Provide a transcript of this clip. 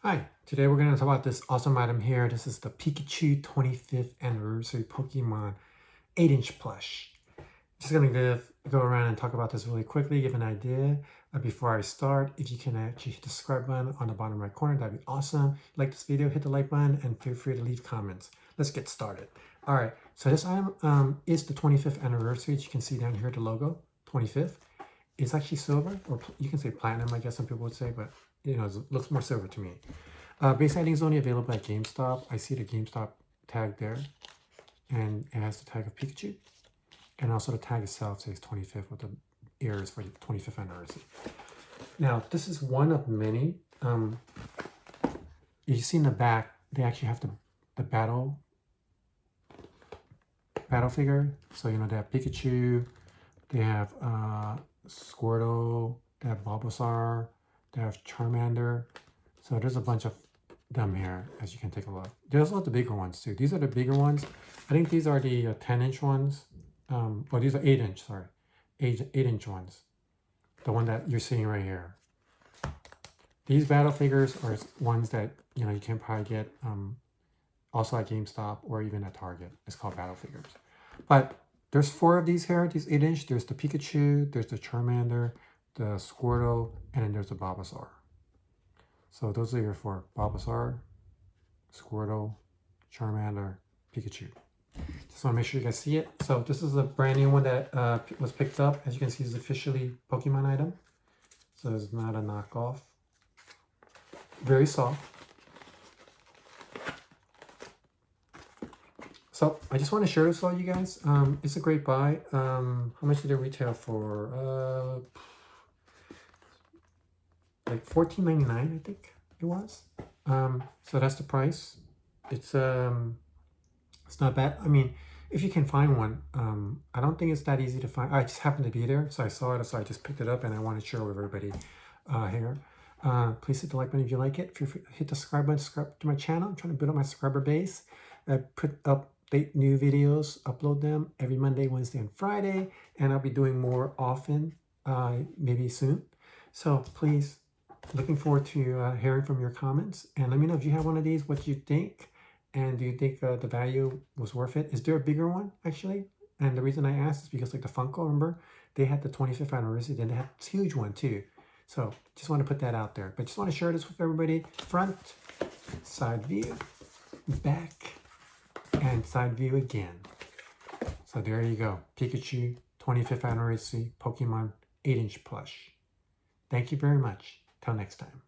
Hi, today we're going to talk about this awesome item here. This is the Pikachu 25th Anniversary Pokemon 8-inch plush. Just going to go around and talk about this really quickly, give an idea. Before I start, if you can actually hit the subscribe button on the bottom right corner, that'd be awesome. If you like this video, hit the like button and feel free to leave comments. Let's get started. All right, so this item is the 25th anniversary. As you can see down here, the logo, 25th. It's actually silver, or you can say platinum, I guess some people would say, but you know, it looks more silver to me. Base item is only available at Gamestop. I see the Gamestop tag there, and it has the tag of Pikachu, and also the tag itself says 25th with the ears for the 25th anniversary. Now, this is one of many. You see in the back, they actually have the battle figure. So you know they have Pikachu, they have Squirtle, they have Bulbasaur, they have Charmander. So there's a bunch of them here, as you can take a look. There's a lot of the bigger ones too. These are the bigger ones. I think these are the 10-inch ones. Or these are 8-inch, sorry. 8-inch ones. The one that you're seeing right here. These battle figures are ones that, you know, you can probably get also at GameStop or even at Target. It's called battle figures. But there's 4 of these here, these 8-inch. There's the Pikachu, there's the Charmander, the Squirtle, and then there's the Bulbasaur. So those are your 4: Bulbasaur, Squirtle, Charmander, Pikachu. Just want to make sure you guys see it. So this is a brand new one that was picked up. As you can see, it's officially Pokemon item. So it's not a knockoff. Very soft. So I just want to share this with all you guys. It's a great buy. How much did it retail for? Like $14.99, I think it was. So that's the price. It's not bad. I mean, if you can find one, I don't think it's that easy to find. I just happened to be there, so I saw it, so I just picked it up, and I want to share with everybody here. Please hit the like button if you like it. Feel free to hit the subscribe button, subscribe to my channel. I'm trying to build up my subscriber base. I update new videos, upload them every Monday, Wednesday, and Friday, and I'll be doing more often, maybe soon. So please. Looking forward to hearing from your comments, and let me know if you have one of these, what you think, and do you think the value was worth it? Is there a bigger one actually? And the reason I asked is because like the Funko, remember, they had the 25th anniversary, then they had this huge one too. So just want to put that out there, but just want to share this with everybody. Front, side view, back, and side view again. So there you go, Pikachu 25th anniversary Pokemon 8-inch plush. Thank you very much. Till next time.